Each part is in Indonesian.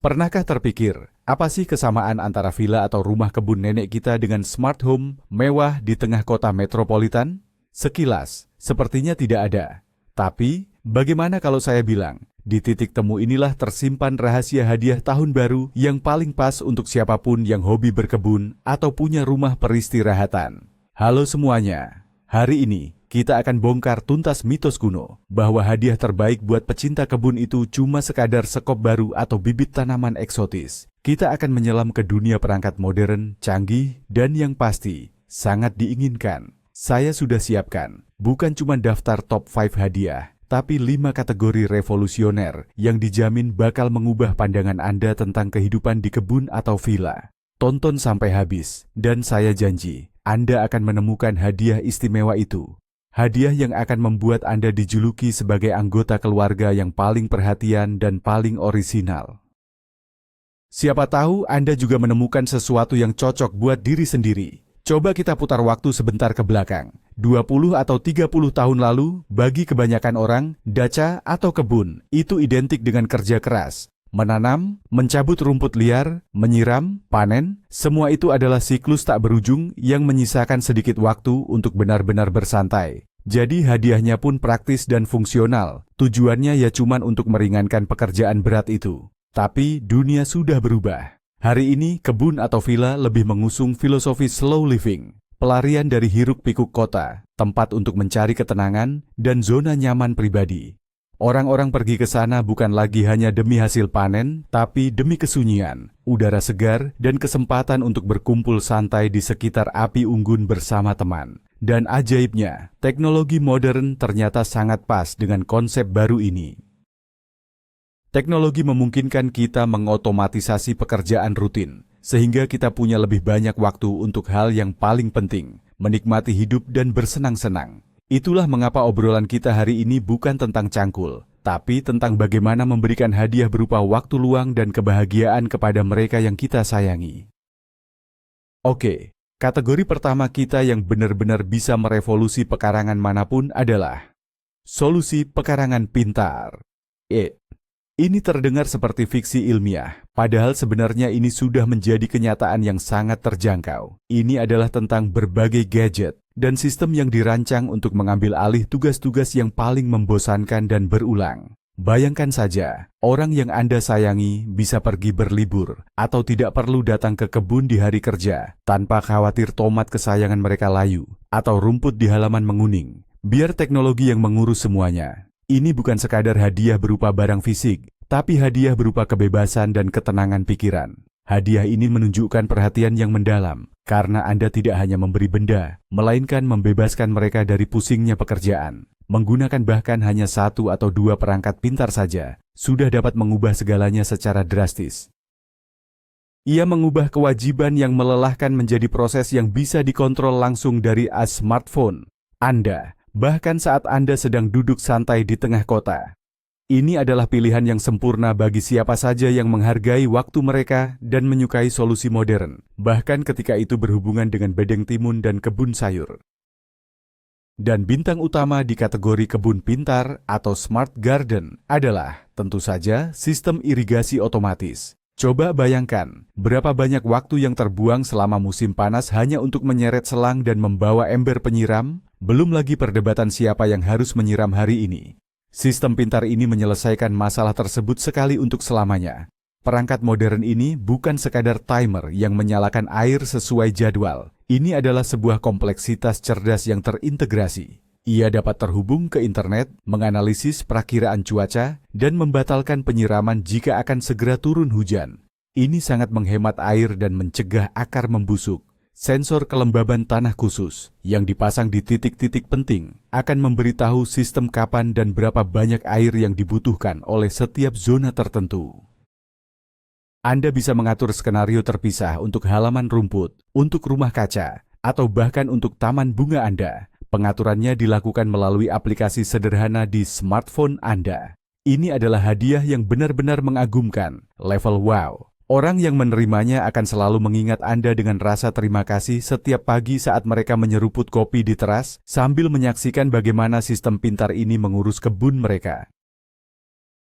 Pernahkah terpikir, apa sih kesamaan antara villa atau rumah kebun nenek kita dengan smart home mewah di tengah kota metropolitan? Sekilas, sepertinya tidak ada. Tapi, bagaimana kalau saya bilang, di titik temu inilah tersimpan rahasia hadiah tahun baru yang paling pas untuk siapapun yang hobi berkebun atau punya rumah peristirahatan. Halo semuanya, hari ini kita akan bongkar tuntas mitos kuno bahwa hadiah terbaik buat pecinta kebun itu cuma sekadar sekop baru atau bibit tanaman eksotis. Kita akan menyelam ke dunia perangkat modern, canggih, dan yang pasti, sangat diinginkan. Saya sudah siapkan, bukan cuma daftar top 5 hadiah, tapi 5 kategori revolusioner yang dijamin bakal mengubah pandangan Anda tentang kehidupan di kebun atau villa. Tonton sampai habis, dan saya janji, Anda akan menemukan hadiah istimewa itu. Hadiah yang akan membuat Anda dijuluki sebagai anggota keluarga yang paling perhatian dan paling orisinal. Siapa tahu Anda juga menemukan sesuatu yang cocok buat diri sendiri. Coba kita putar waktu sebentar ke belakang. 20 atau 30 tahun lalu, bagi kebanyakan orang, daca atau kebun itu identik dengan kerja keras. Menanam, mencabut rumput liar, menyiram, panen, semua itu adalah siklus tak berujung yang menyisakan sedikit waktu untuk benar-benar bersantai. Jadi hadiahnya pun praktis dan fungsional, tujuannya ya cuman untuk meringankan pekerjaan berat itu. Tapi dunia sudah berubah. Hari ini kebun atau villa lebih mengusung filosofi slow living, pelarian dari hiruk-pikuk kota, tempat untuk mencari ketenangan dan zona nyaman pribadi. Orang-orang pergi ke sana bukan lagi hanya demi hasil panen, tapi demi kesunyian, udara segar, dan kesempatan untuk berkumpul santai di sekitar api unggun bersama teman. Dan ajaibnya, teknologi modern ternyata sangat pas dengan konsep baru ini. Teknologi memungkinkan kita mengotomatisasi pekerjaan rutin, sehingga kita punya lebih banyak waktu untuk hal yang paling penting, menikmati hidup dan bersenang-senang. Itulah mengapa obrolan kita hari ini bukan tentang cangkul, tapi tentang bagaimana memberikan hadiah berupa waktu luang dan kebahagiaan kepada mereka yang kita sayangi. Oke, kategori pertama kita yang benar-benar bisa merevolusi pekarangan manapun adalah solusi pekarangan pintar. Ini terdengar seperti fiksi ilmiah, padahal sebenarnya ini sudah menjadi kenyataan yang sangat terjangkau. Ini adalah tentang berbagai gadget dan sistem yang dirancang untuk mengambil alih tugas-tugas yang paling membosankan dan berulang. Bayangkan saja, orang yang Anda sayangi bisa pergi berlibur atau tidak perlu datang ke kebun di hari kerja tanpa khawatir tomat kesayangan mereka layu atau rumput di halaman menguning. Biar teknologi yang mengurus semuanya. Ini bukan sekadar hadiah berupa barang fisik, tapi hadiah berupa kebebasan dan ketenangan pikiran. Hadiah ini menunjukkan perhatian yang mendalam, karena Anda tidak hanya memberi benda, melainkan membebaskan mereka dari pusingnya pekerjaan. Menggunakan bahkan hanya 1 atau 2 perangkat pintar saja, sudah dapat mengubah segalanya secara drastis. Ia mengubah kewajiban yang melelahkan menjadi proses yang bisa dikontrol langsung dari smartphone Anda, bahkan saat Anda sedang duduk santai di tengah kota. Ini adalah pilihan yang sempurna bagi siapa saja yang menghargai waktu mereka dan menyukai solusi modern, bahkan ketika itu berhubungan dengan bedeng timun dan kebun sayur. Dan bintang utama di kategori kebun pintar atau smart garden adalah, tentu saja, sistem irigasi otomatis. Coba bayangkan, berapa banyak waktu yang terbuang selama musim panas hanya untuk menyeret selang dan membawa ember penyiram, belum lagi perdebatan siapa yang harus menyiram hari ini. Sistem pintar ini menyelesaikan masalah tersebut sekali untuk selamanya. Perangkat modern ini bukan sekadar timer yang menyalakan air sesuai jadwal. Ini adalah sebuah kompleksitas cerdas yang terintegrasi. Ia dapat terhubung ke internet, menganalisis perakiraan cuaca, dan membatalkan penyiraman jika akan segera turun hujan. Ini sangat menghemat air dan mencegah akar membusuk. Sensor kelembaban tanah khusus yang dipasang di titik-titik penting akan memberitahu sistem kapan dan berapa banyak air yang dibutuhkan oleh setiap zona tertentu. Anda bisa mengatur skenario terpisah untuk halaman rumput, untuk rumah kaca, atau bahkan untuk taman bunga Anda. Pengaturannya dilakukan melalui aplikasi sederhana di smartphone Anda. Ini adalah hadiah yang benar-benar mengagumkan, level wow. Orang yang menerimanya akan selalu mengingat Anda dengan rasa terima kasih setiap pagi saat mereka menyeruput kopi di teras sambil menyaksikan bagaimana sistem pintar ini mengurus kebun mereka.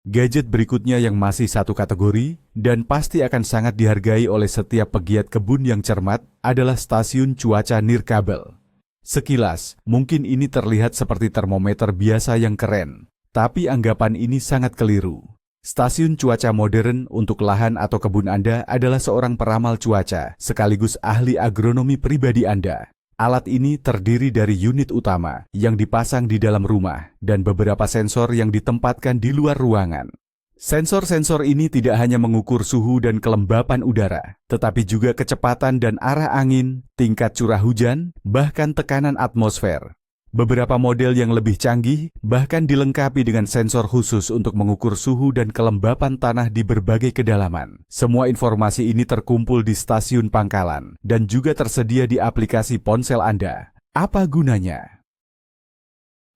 Gadget berikutnya yang masih satu kategori dan pasti akan sangat dihargai oleh setiap pegiat kebun yang cermat adalah stasiun cuaca nirkabel. Sekilas, mungkin ini terlihat seperti termometer biasa yang keren, tapi anggapan ini sangat keliru. Stasiun cuaca modern untuk lahan atau kebun Anda adalah seorang peramal cuaca sekaligus ahli agronomi pribadi Anda. Alat ini terdiri dari unit utama yang dipasang di dalam rumah dan beberapa sensor yang ditempatkan di luar ruangan. Sensor-sensor ini tidak hanya mengukur suhu dan kelembapan udara, tetapi juga kecepatan dan arah angin, tingkat curah hujan, bahkan tekanan atmosfer. Beberapa model yang lebih canggih bahkan dilengkapi dengan sensor khusus untuk mengukur suhu dan kelembapan tanah di berbagai kedalaman. Semua informasi ini terkumpul di stasiun pangkalan dan juga tersedia di aplikasi ponsel Anda. Apa gunanya?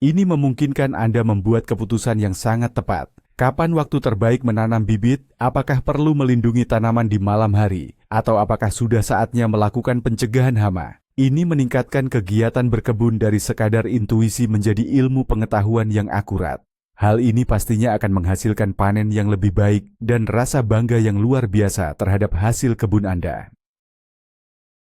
Ini memungkinkan Anda membuat keputusan yang sangat tepat. Kapan waktu terbaik menanam bibit? Apakah perlu melindungi tanaman di malam hari? Atau apakah sudah saatnya melakukan pencegahan hama? Ini meningkatkan kegiatan berkebun dari sekadar intuisi menjadi ilmu pengetahuan yang akurat. Hal ini pastinya akan menghasilkan panen yang lebih baik dan rasa bangga yang luar biasa terhadap hasil kebun Anda.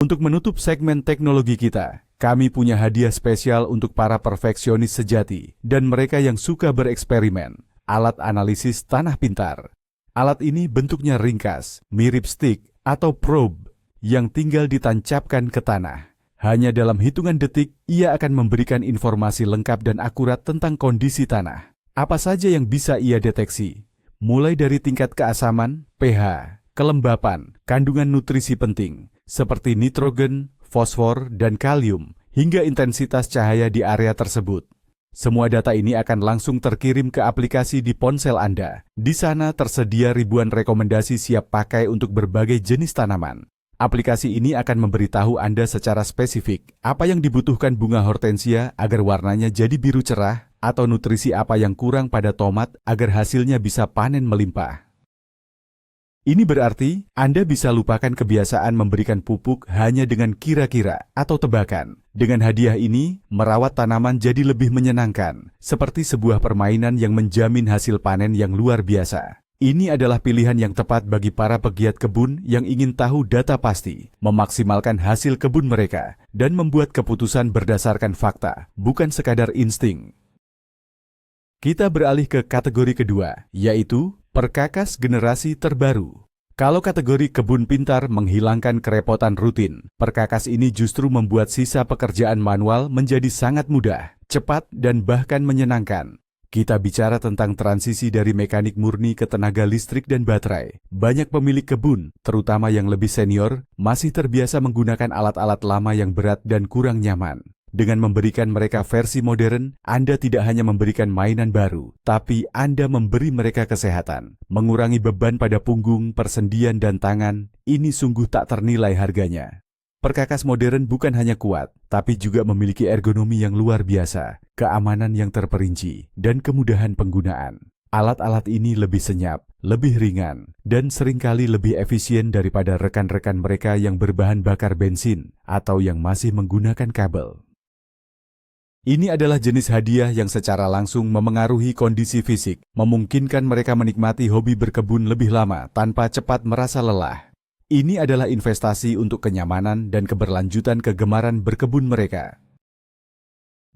Untuk menutup segmen teknologi kita, kami punya hadiah spesial untuk para perfeksionis sejati dan mereka yang suka bereksperimen. Alat analisis tanah pintar. Alat ini bentuknya ringkas, mirip stick atau probe yang tinggal ditancapkan ke tanah. Hanya dalam hitungan detik, ia akan memberikan informasi lengkap dan akurat tentang kondisi tanah. Apa saja yang bisa ia deteksi? Mulai dari tingkat keasaman, pH, kelembapan, kandungan nutrisi penting, seperti nitrogen, fosfor, dan kalium, hingga intensitas cahaya di area tersebut. Semua data ini akan langsung terkirim ke aplikasi di ponsel Anda. Di sana tersedia ribuan rekomendasi siap pakai untuk berbagai jenis tanaman. Aplikasi ini akan memberitahu Anda secara spesifik apa yang dibutuhkan bunga hortensia agar warnanya jadi biru cerah atau nutrisi apa yang kurang pada tomat agar hasilnya bisa panen melimpah. Ini berarti Anda bisa lupakan kebiasaan memberikan pupuk hanya dengan kira-kira atau tebakan. Dengan hadiah ini, merawat tanaman jadi lebih menyenangkan, seperti sebuah permainan yang menjamin hasil panen yang luar biasa. Ini adalah pilihan yang tepat bagi para pegiat kebun yang ingin tahu data pasti, memaksimalkan hasil kebun mereka, dan membuat keputusan berdasarkan fakta, bukan sekadar insting. Kita beralih ke kategori kedua, yaitu perkakas generasi terbaru. Kalau kategori kebun pintar menghilangkan kerepotan rutin, perkakas ini justru membuat sisa pekerjaan manual menjadi sangat mudah, cepat, dan bahkan menyenangkan. Kita bicara tentang transisi dari mekanik murni ke tenaga listrik dan baterai. Banyak pemilik kebun, terutama yang lebih senior, masih terbiasa menggunakan alat-alat lama yang berat dan kurang nyaman. Dengan memberikan mereka versi modern, Anda tidak hanya memberikan mainan baru, tapi Anda memberi mereka kesehatan. Mengurangi beban pada punggung, persendian, dan tangan, ini sungguh tak ternilai harganya. Perkakas modern bukan hanya kuat, tapi juga memiliki ergonomi yang luar biasa, keamanan yang terperinci, dan kemudahan penggunaan. Alat-alat ini lebih senyap, lebih ringan, dan seringkali lebih efisien daripada rekan-rekan mereka yang berbahan bakar bensin atau yang masih menggunakan kabel. Ini adalah jenis hadiah yang secara langsung memengaruhi kondisi fisik, memungkinkan mereka menikmati hobi berkebun lebih lama tanpa cepat merasa lelah. Ini adalah investasi untuk kenyamanan dan keberlanjutan kegemaran berkebun mereka.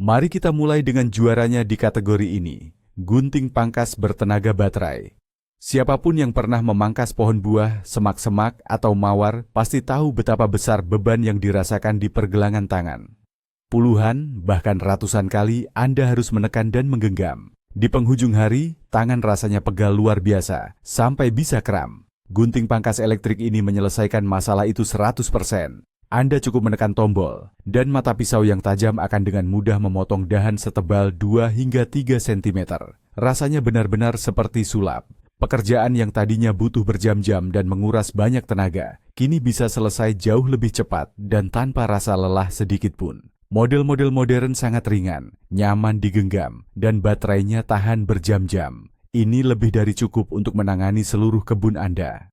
Mari kita mulai dengan juaranya di kategori ini, gunting pangkas bertenaga baterai. Siapapun yang pernah memangkas pohon buah, semak-semak, atau mawar pasti tahu betapa besar beban yang dirasakan di pergelangan tangan. Puluhan, bahkan ratusan kali Anda harus menekan dan menggenggam. Di penghujung hari, tangan rasanya pegal luar biasa, sampai bisa kram. Gunting pangkas elektrik ini menyelesaikan masalah itu 100%. Anda cukup menekan tombol, dan mata pisau yang tajam akan dengan mudah memotong dahan setebal 2 hingga 3 cm. Rasanya benar-benar seperti sulap. Pekerjaan yang tadinya butuh berjam-jam dan menguras banyak tenaga, kini bisa selesai jauh lebih cepat dan tanpa rasa lelah sedikit pun. Model-model modern sangat ringan, nyaman digenggam, dan baterainya tahan berjam-jam. Ini lebih dari cukup untuk menangani seluruh kebun Anda.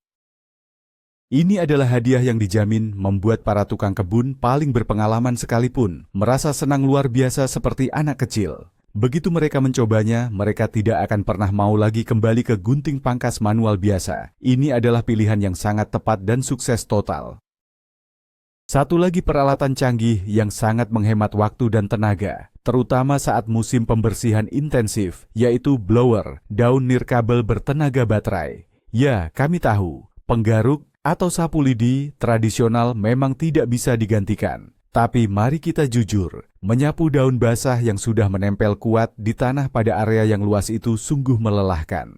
Ini adalah hadiah yang dijamin membuat para tukang kebun paling berpengalaman sekalipun merasa senang luar biasa seperti anak kecil. Begitu mereka mencobanya, mereka tidak akan pernah mau lagi kembali ke gunting pangkas manual biasa. Ini adalah pilihan yang sangat tepat dan sukses total. Satu lagi peralatan canggih yang sangat menghemat waktu dan tenaga, terutama saat musim pembersihan intensif, yaitu blower, daun nirkabel bertenaga baterai. Ya, kami tahu, penggaruk atau sapu lidi tradisional memang tidak bisa digantikan. Tapi mari kita jujur, menyapu daun basah yang sudah menempel kuat di tanah pada area yang luas itu sungguh melelahkan.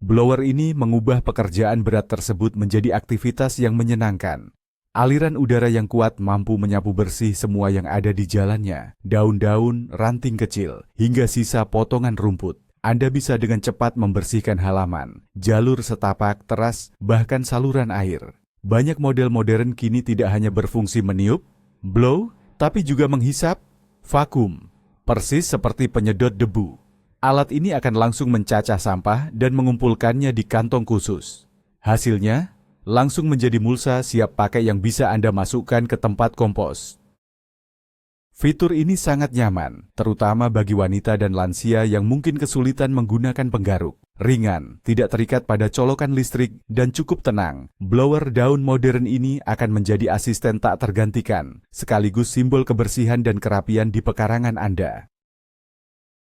Blower ini mengubah pekerjaan berat tersebut menjadi aktivitas yang menyenangkan. Aliran udara yang kuat mampu menyapu bersih semua yang ada di jalannya, daun-daun, ranting kecil, hingga sisa potongan rumput. Anda bisa dengan cepat membersihkan halaman, jalur setapak, teras, bahkan saluran air. Banyak model modern kini tidak hanya berfungsi meniup, blow, tapi juga menghisap, vakum, persis seperti penyedot debu. Alat ini akan langsung mencacah sampah dan mengumpulkannya di kantong khusus. Hasilnya, langsung menjadi mulsa siap pakai yang bisa Anda masukkan ke tempat kompos. Fitur ini sangat nyaman, terutama bagi wanita dan lansia yang mungkin kesulitan menggunakan penggaruk. Ringan, tidak terikat pada colokan listrik, dan cukup tenang. Blower daun modern ini akan menjadi asisten tak tergantikan, sekaligus simbol kebersihan dan kerapian di pekarangan Anda.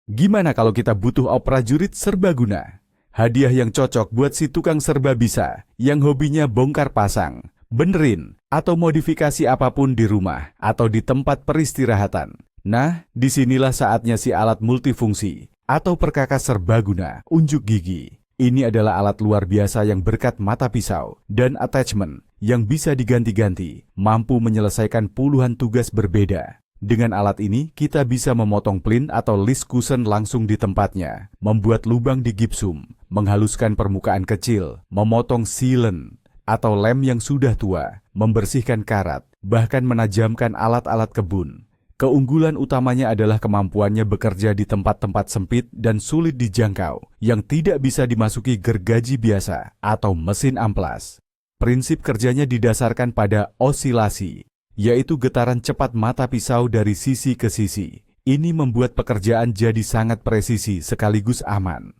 Gimana kalau kita butuh prajurit serbaguna? Hadiah yang cocok buat si tukang serba bisa, yang hobinya bongkar pasang, benerin, atau modifikasi apapun di rumah atau di tempat peristirahatan. Nah, disinilah saatnya si alat multifungsi atau perkakas serbaguna unjuk gigi. Ini adalah alat luar biasa yang berkat mata pisau dan attachment yang bisa diganti-ganti, mampu menyelesaikan puluhan tugas berbeda. Dengan alat ini, kita bisa memotong plin atau list cushion langsung di tempatnya, membuat lubang di gipsum, menghaluskan permukaan kecil, memotong sealant atau lem yang sudah tua, membersihkan karat, bahkan menajamkan alat-alat kebun. Keunggulan utamanya adalah kemampuannya bekerja di tempat-tempat sempit dan sulit dijangkau, yang tidak bisa dimasuki gergaji biasa atau mesin amplas. Prinsip kerjanya didasarkan pada osilasi, yaitu getaran cepat mata pisau dari sisi ke sisi. Ini membuat pekerjaan jadi sangat presisi sekaligus aman.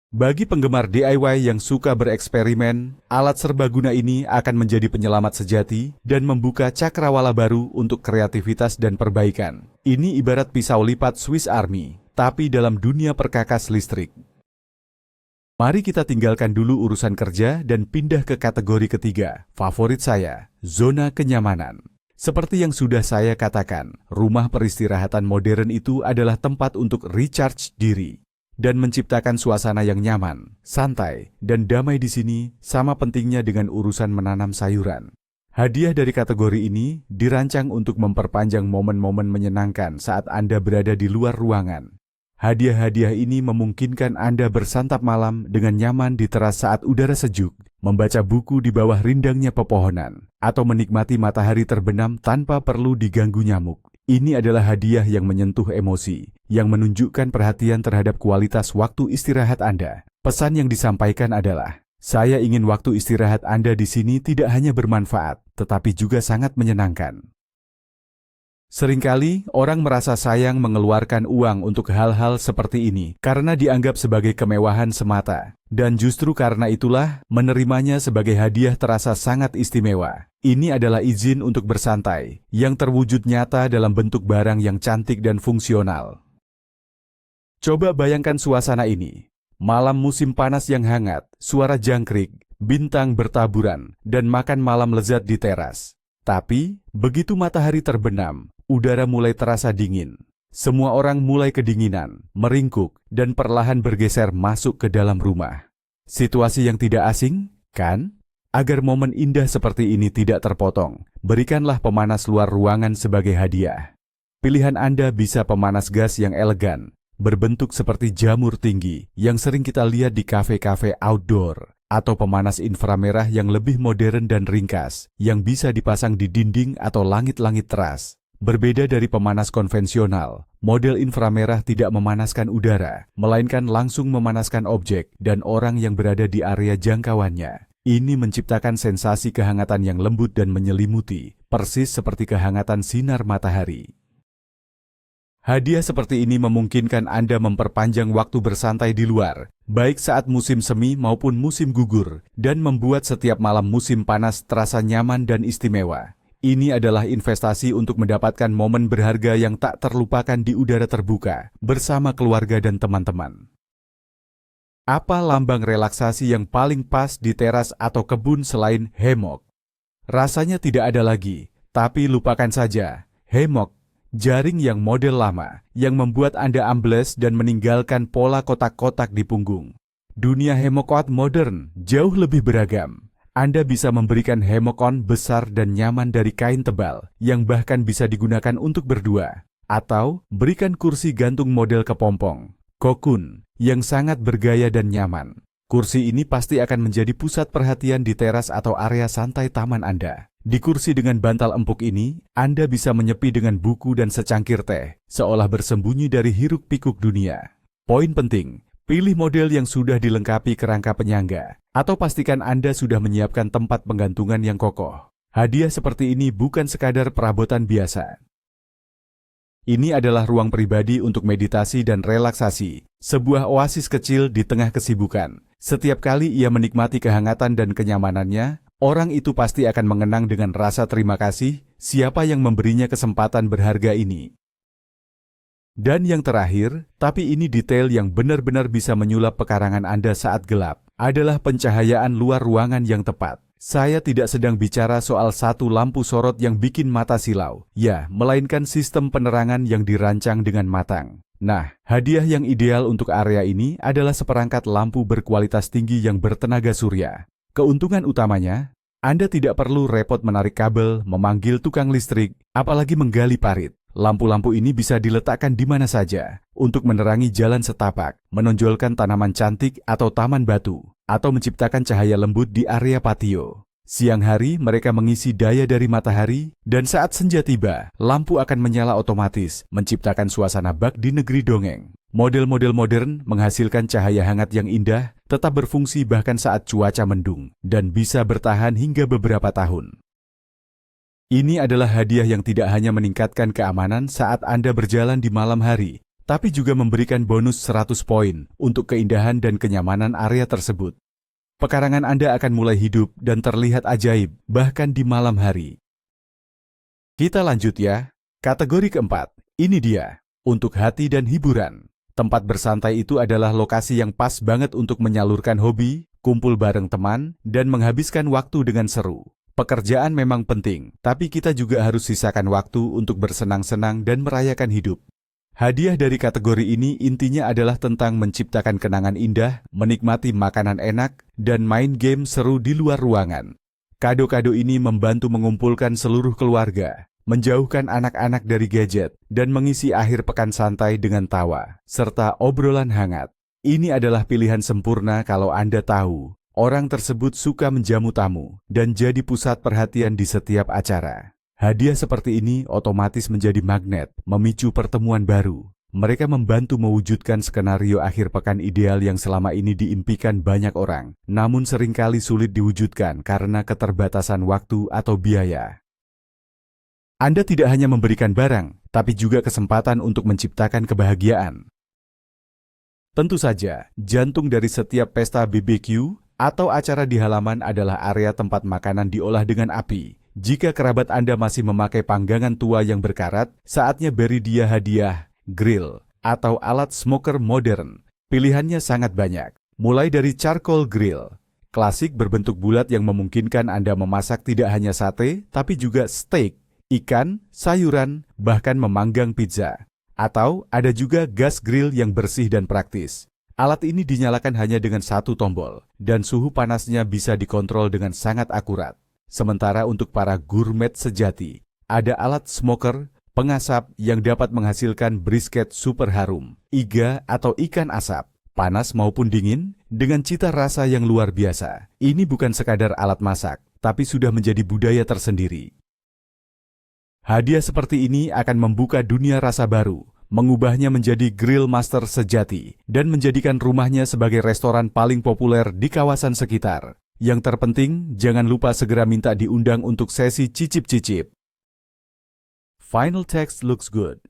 Bagi penggemar DIY yang suka bereksperimen, alat serbaguna ini akan menjadi penyelamat sejati dan membuka cakrawala baru untuk kreativitas dan perbaikan. Ini ibarat pisau lipat Swiss Army, tapi dalam dunia perkakas listrik. Mari kita tinggalkan dulu urusan kerja dan pindah ke kategori ketiga, favorit saya, zona kenyamanan. Seperti yang sudah saya katakan, rumah peristirahatan modern itu adalah tempat untuk recharge diri dan menciptakan suasana yang nyaman, santai, dan damai di sini sama pentingnya dengan urusan menanam sayuran. Hadiah dari kategori ini dirancang untuk memperpanjang momen-momen menyenangkan saat Anda berada di luar ruangan. Hadiah-hadiah ini memungkinkan Anda bersantap malam dengan nyaman di teras saat udara sejuk, membaca buku di bawah rindangnya pepohonan, atau menikmati matahari terbenam tanpa perlu diganggu nyamuk. Ini adalah hadiah yang menyentuh emosi, yang menunjukkan perhatian terhadap kualitas waktu istirahat Anda. Pesan yang disampaikan adalah, saya ingin waktu istirahat Anda di sini tidak hanya bermanfaat, tetapi juga sangat menyenangkan. Seringkali orang merasa sayang mengeluarkan uang untuk hal-hal seperti ini karena dianggap sebagai kemewahan semata. Dan justru karena itulah menerimanya sebagai hadiah terasa sangat istimewa. Ini adalah izin untuk bersantai yang terwujud nyata dalam bentuk barang yang cantik dan fungsional. Coba bayangkan suasana ini. Malam musim panas yang hangat, suara jangkrik, bintang bertaburan, dan makan malam lezat di teras. Tapi, begitu matahari terbenam, udara mulai terasa dingin. Semua orang mulai kedinginan, meringkuk, dan perlahan bergeser masuk ke dalam rumah. Situasi yang tidak asing, kan? Agar momen indah seperti ini tidak terpotong, berikanlah pemanas luar ruangan sebagai hadiah. Pilihan Anda bisa pemanas gas yang elegan, berbentuk seperti jamur tinggi yang sering kita lihat di kafe-kafe outdoor, atau pemanas inframerah yang lebih modern dan ringkas, yang bisa dipasang di dinding atau langit-langit teras. Berbeda dari pemanas konvensional, model inframerah tidak memanaskan udara, melainkan langsung memanaskan objek dan orang yang berada di area jangkauannya. Ini menciptakan sensasi kehangatan yang lembut dan menyelimuti, persis seperti kehangatan sinar matahari. Hadiah seperti ini memungkinkan Anda memperpanjang waktu bersantai di luar, baik saat musim semi maupun musim gugur, dan membuat setiap malam musim panas terasa nyaman dan istimewa. Ini adalah investasi untuk mendapatkan momen berharga yang tak terlupakan di udara terbuka, bersama keluarga dan teman-teman. Apa lambang relaksasi yang paling pas di teras atau kebun selain hammock? Rasanya tidak ada lagi, tapi lupakan saja. Hammock, jaring yang model lama, yang membuat Anda ambles dan meninggalkan pola kotak-kotak di punggung. Dunia hammock modern jauh lebih beragam. Anda bisa memberikan hammock besar dan nyaman dari kain tebal, yang bahkan bisa digunakan untuk berdua. Atau, berikan kursi gantung model kepompong, cocoon, yang sangat bergaya dan nyaman. Kursi ini pasti akan menjadi pusat perhatian di teras atau area santai taman Anda. Di kursi dengan bantal empuk ini, Anda bisa menyepi dengan buku dan secangkir teh, seolah bersembunyi dari hiruk-pikuk dunia. Poin penting, pilih model yang sudah dilengkapi kerangka penyangga, atau pastikan Anda sudah menyiapkan tempat penggantungan yang kokoh. Hadiah seperti ini bukan sekadar perabotan biasa. Ini adalah ruang pribadi untuk meditasi dan relaksasi, sebuah oasis kecil di tengah kesibukan. Setiap kali ia menikmati kehangatan dan kenyamanannya, orang itu pasti akan mengenang dengan rasa terima kasih siapa yang memberinya kesempatan berharga ini. Dan yang terakhir, tapi ini detail yang benar-benar bisa menyulap pekarangan Anda saat gelap, adalah pencahayaan luar ruangan yang tepat. Saya tidak sedang bicara soal satu lampu sorot yang bikin mata silau, ya, melainkan sistem penerangan yang dirancang dengan matang. Nah, hadiah yang ideal untuk area ini adalah seperangkat lampu berkualitas tinggi yang bertenaga surya. Keuntungan utamanya, Anda tidak perlu repot menarik kabel, memanggil tukang listrik, apalagi menggali parit. Lampu-lampu ini bisa diletakkan di mana saja, untuk menerangi jalan setapak, menonjolkan tanaman cantik atau taman batu, atau menciptakan cahaya lembut di area patio. Siang hari mereka mengisi daya dari matahari, dan saat senja tiba, lampu akan menyala otomatis, menciptakan suasana bak di negeri dongeng. Model-model modern menghasilkan cahaya hangat yang indah, tetap berfungsi bahkan saat cuaca mendung, dan bisa bertahan hingga beberapa tahun. Ini adalah hadiah yang tidak hanya meningkatkan keamanan saat Anda berjalan di malam hari, tapi juga memberikan bonus 100 poin untuk keindahan dan kenyamanan area tersebut. Pekarangan Anda akan mulai hidup dan terlihat ajaib, bahkan di malam hari. Kita lanjut ya. Kategori keempat, ini dia, untuk hati dan hiburan. Tempat bersantai itu adalah lokasi yang pas banget untuk menyalurkan hobi, kumpul bareng teman, dan menghabiskan waktu dengan seru. Pekerjaan memang penting, tapi kita juga harus sisakan waktu untuk bersenang-senang dan merayakan hidup. Hadiah dari kategori ini intinya adalah tentang menciptakan kenangan indah, menikmati makanan enak, dan main game seru di luar ruangan. Kado-kado ini membantu mengumpulkan seluruh keluarga, menjauhkan anak-anak dari gadget, dan mengisi akhir pekan santai dengan tawa, serta obrolan hangat. Ini adalah pilihan sempurna kalau Anda tahu, orang tersebut suka menjamu tamu, dan jadi pusat perhatian di setiap acara. Hadiah seperti ini otomatis menjadi magnet, memicu pertemuan baru. Mereka membantu mewujudkan skenario akhir pekan ideal yang selama ini diimpikan banyak orang, namun seringkali sulit diwujudkan karena keterbatasan waktu atau biaya. Anda tidak hanya memberikan barang, tapi juga kesempatan untuk menciptakan kebahagiaan. Tentu saja, jantung dari setiap pesta BBQ atau acara di halaman adalah area tempat makanan diolah dengan api. Jika kerabat Anda masih memakai panggangan tua yang berkarat, saatnya beri dia hadiah, grill, atau alat smoker modern. Pilihannya sangat banyak, mulai dari charcoal grill, klasik berbentuk bulat yang memungkinkan Anda memasak tidak hanya sate, tapi juga steak, ikan, sayuran, bahkan memanggang pizza. Atau ada juga gas grill yang bersih dan praktis. Alat ini dinyalakan hanya dengan satu tombol, dan suhu panasnya bisa dikontrol dengan sangat akurat. Sementara untuk para gourmet sejati, ada alat smoker, pengasap yang dapat menghasilkan brisket super harum, iga atau ikan asap, panas maupun dingin, dengan cita rasa yang luar biasa. Ini bukan sekadar alat masak, tapi sudah menjadi budaya tersendiri. Hadiah seperti ini akan membuka dunia rasa baru, mengubahnya menjadi grill master sejati, dan menjadikan rumahnya sebagai restoran paling populer di kawasan sekitar. Yang terpenting, jangan lupa segera minta diundang untuk sesi cicip-cicip. Final text looks good.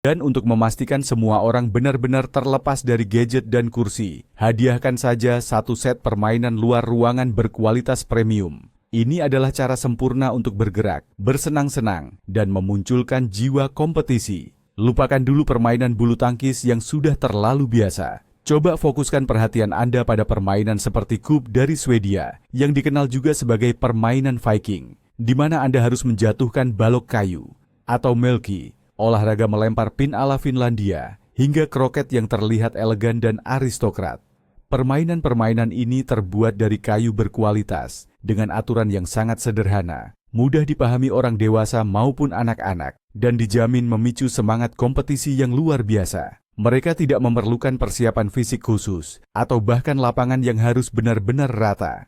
Dan untuk memastikan semua orang benar-benar terlepas dari gadget dan kursi, hadiahkan saja satu set permainan luar ruangan berkualitas premium. Ini adalah cara sempurna untuk bergerak, bersenang-senang, dan memunculkan jiwa kompetisi. Lupakan dulu permainan bulu tangkis yang sudah terlalu biasa. Coba fokuskan perhatian Anda pada permainan seperti Kub dari Swedia, yang dikenal juga sebagai permainan Viking, di mana Anda harus menjatuhkan balok kayu, atau Melki, olahraga melempar pin ala Finlandia, hingga kroket yang terlihat elegan dan aristokrat. Permainan-permainan ini terbuat dari kayu berkualitas, dengan aturan yang sangat sederhana, mudah dipahami orang dewasa maupun anak-anak, dan dijamin memicu semangat kompetisi yang luar biasa. Mereka tidak memerlukan persiapan fisik khusus, atau bahkan lapangan yang harus benar-benar rata.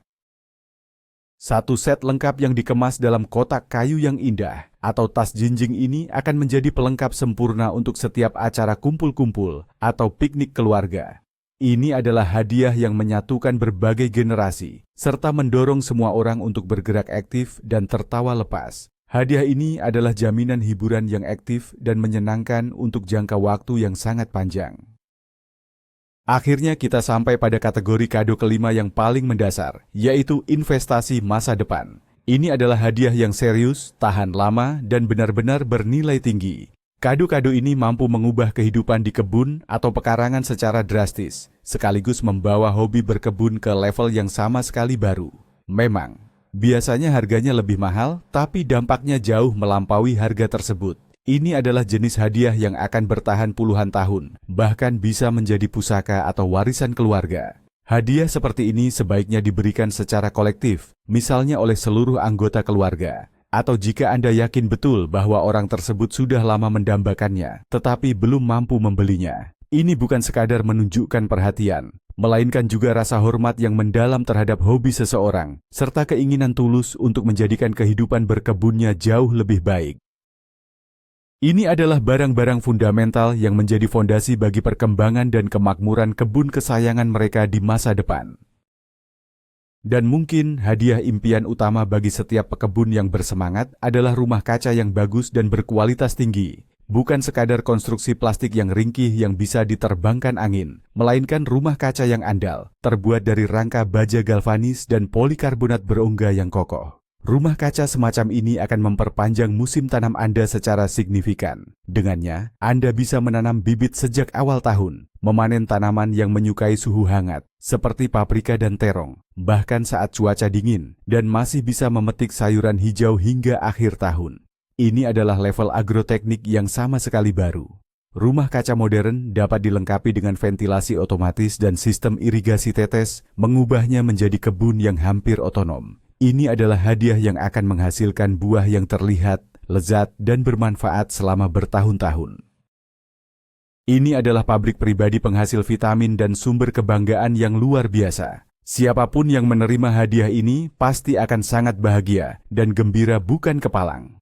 Satu set lengkap yang dikemas dalam kotak kayu yang indah, atau tas jinjing ini akan menjadi pelengkap sempurna untuk setiap acara kumpul-kumpul atau piknik keluarga. Ini adalah hadiah yang menyatukan berbagai generasi, serta mendorong semua orang untuk bergerak aktif dan tertawa lepas. Hadiah ini adalah jaminan hiburan yang aktif dan menyenangkan untuk jangka waktu yang sangat panjang. Akhirnya kita sampai pada kategori kado kelima yang paling mendasar, yaitu investasi masa depan. Ini adalah hadiah yang serius, tahan lama, dan benar-benar bernilai tinggi. Kado-kado ini mampu mengubah kehidupan di kebun atau pekarangan secara drastis, sekaligus membawa hobi berkebun ke level yang sama sekali baru. Memang, biasanya harganya lebih mahal, tapi dampaknya jauh melampaui harga tersebut. Ini adalah jenis hadiah yang akan bertahan puluhan tahun, bahkan bisa menjadi pusaka atau warisan keluarga. Hadiah seperti ini sebaiknya diberikan secara kolektif, misalnya oleh seluruh anggota keluarga. Atau jika Anda yakin betul bahwa orang tersebut sudah lama mendambakannya, tetapi belum mampu membelinya. Ini bukan sekadar menunjukkan perhatian, melainkan juga rasa hormat yang mendalam terhadap hobi seseorang, serta keinginan tulus untuk menjadikan kehidupan berkebunnya jauh lebih baik. Ini adalah barang-barang fundamental yang menjadi fondasi bagi perkembangan dan kemakmuran kebun kesayangan mereka di masa depan. Dan mungkin hadiah impian utama bagi setiap pekebun yang bersemangat adalah rumah kaca yang bagus dan berkualitas tinggi. Bukan sekadar konstruksi plastik yang ringkih yang bisa diterbangkan angin, melainkan rumah kaca yang andal, terbuat dari rangka baja galvanis dan polikarbonat berongga yang kokoh. Rumah kaca semacam ini akan memperpanjang musim tanam Anda secara signifikan. Dengannya, Anda bisa menanam bibit sejak awal tahun, memanen tanaman yang menyukai suhu hangat, seperti paprika dan terong, bahkan saat cuaca dingin, dan masih bisa memetik sayuran hijau hingga akhir tahun. Ini adalah level agroteknik yang sama sekali baru. Rumah kaca modern dapat dilengkapi dengan ventilasi otomatis dan sistem irigasi tetes, mengubahnya menjadi kebun yang hampir otonom. Ini adalah hadiah yang akan menghasilkan buah yang terlihat, lezat, dan bermanfaat selama bertahun-tahun. Ini adalah pabrik pribadi penghasil vitamin dan sumber kebanggaan yang luar biasa. Siapapun yang menerima hadiah ini pasti akan sangat bahagia dan gembira bukan kepalang.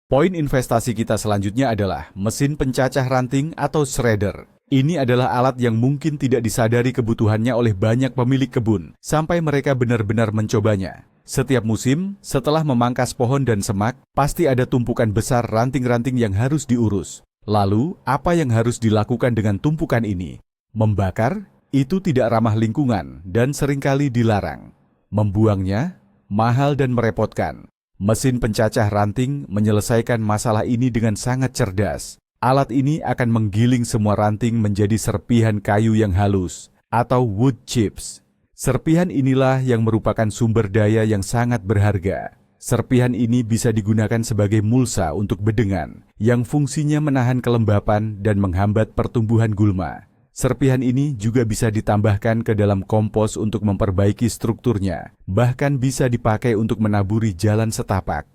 Poin investasi kita selanjutnya adalah mesin pencacah ranting atau shredder. Ini adalah alat yang mungkin tidak disadari kebutuhannya oleh banyak pemilik kebun, sampai mereka benar-benar mencobanya. Setiap musim, setelah memangkas pohon dan semak, pasti ada tumpukan besar ranting-ranting yang harus diurus. Lalu, apa yang harus dilakukan dengan tumpukan ini? Membakar? Itu tidak ramah lingkungan dan seringkali dilarang. Membuangnya? Mahal dan merepotkan. Mesin pencacah ranting menyelesaikan masalah ini dengan sangat cerdas. Alat ini akan menggiling semua ranting menjadi serpihan kayu yang halus, atau wood chips. Serpihan inilah yang merupakan sumber daya yang sangat berharga. Serpihan ini bisa digunakan sebagai mulsa untuk bedengan, yang fungsinya menahan kelembapan dan menghambat pertumbuhan gulma. Serpihan ini juga bisa ditambahkan ke dalam kompos untuk memperbaiki strukturnya, bahkan bisa dipakai untuk menaburi jalan setapak.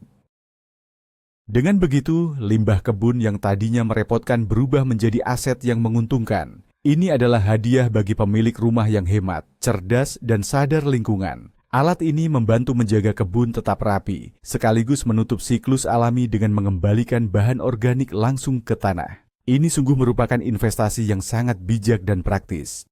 Dengan begitu, limbah kebun yang tadinya merepotkan berubah menjadi aset yang menguntungkan. Ini adalah hadiah bagi pemilik rumah yang hemat, cerdas, dan sadar lingkungan. Alat ini membantu menjaga kebun tetap rapi, sekaligus menutup siklus alami dengan mengembalikan bahan organik langsung ke tanah. Ini sungguh merupakan investasi yang sangat bijak dan praktis.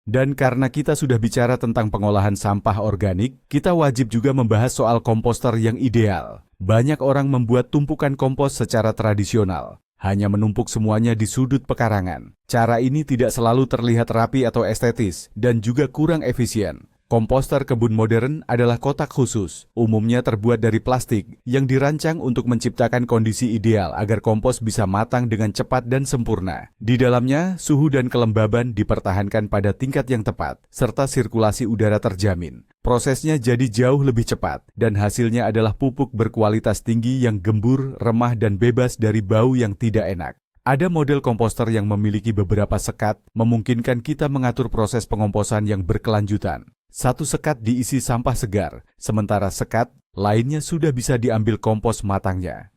Dan karena kita sudah bicara tentang pengolahan sampah organik, kita wajib juga membahas soal komposter yang ideal. Banyak orang membuat tumpukan kompos secara tradisional. hanya menumpuk semuanya di sudut pekarangan. Cara ini tidak selalu terlihat rapi atau estetis dan juga kurang efisien. Komposter kebun modern adalah kotak khusus, umumnya terbuat dari plastik, yang dirancang untuk menciptakan kondisi ideal agar kompos bisa matang dengan cepat dan sempurna. Di dalamnya, suhu dan kelembaban dipertahankan pada tingkat yang tepat, serta sirkulasi udara terjamin. Prosesnya jadi jauh lebih cepat, dan hasilnya adalah pupuk berkualitas tinggi yang gembur, remah, dan bebas dari bau yang tidak enak. Ada model komposter yang memiliki beberapa sekat, memungkinkan kita mengatur proses pengomposan yang berkelanjutan. Satu sekat diisi sampah segar, sementara sekat lainnya sudah bisa diambil kompos matangnya.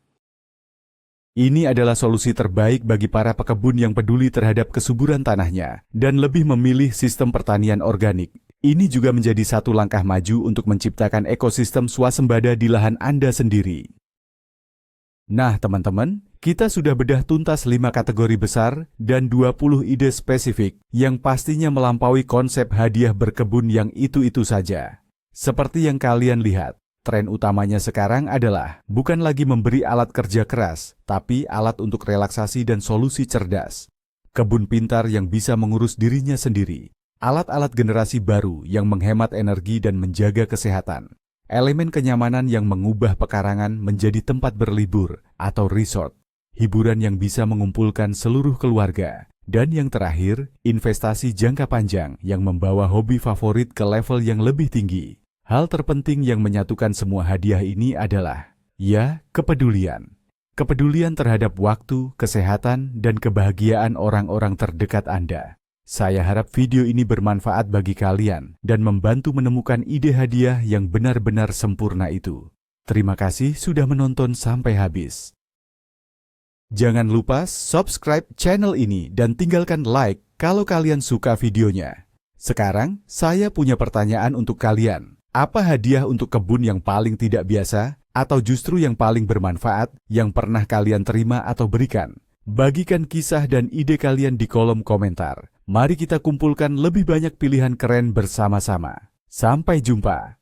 Ini adalah solusi terbaik bagi para pekebun yang peduli terhadap kesuburan tanahnya dan lebih memilih sistem pertanian organik. Ini juga menjadi satu langkah maju untuk menciptakan ekosistem swasembada di lahan Anda sendiri. Nah teman-teman, kita sudah bedah tuntas 5 kategori besar dan 20 ide spesifik yang pastinya melampaui konsep hadiah berkebun yang itu-itu saja. Seperti yang kalian lihat, tren utamanya sekarang adalah bukan lagi memberi alat kerja keras, tapi alat untuk relaksasi dan solusi cerdas. Kebun pintar yang bisa mengurus dirinya sendiri. Alat-alat generasi baru yang menghemat energi dan menjaga kesehatan. Elemen kenyamanan yang mengubah pekarangan menjadi tempat berlibur atau resort. Hiburan yang bisa mengumpulkan seluruh keluarga. Dan yang terakhir, investasi jangka panjang yang membawa hobi favorit ke level yang lebih tinggi. Hal terpenting yang menyatukan semua hadiah ini adalah, ya, kepedulian. Kepedulian terhadap waktu, kesehatan, dan kebahagiaan orang-orang terdekat Anda. Saya harap video ini bermanfaat bagi kalian dan membantu menemukan ide hadiah yang benar-benar sempurna itu. Terima kasih sudah menonton sampai habis. Jangan lupa subscribe channel ini dan tinggalkan like kalau kalian suka videonya. Sekarang, saya punya pertanyaan untuk kalian. Apa hadiah untuk kebun yang paling tidak biasa atau justru yang paling bermanfaat yang pernah kalian terima atau berikan? Bagikan kisah dan ide kalian di kolom komentar. Mari kita kumpulkan lebih banyak pilihan keren bersama-sama. Sampai jumpa.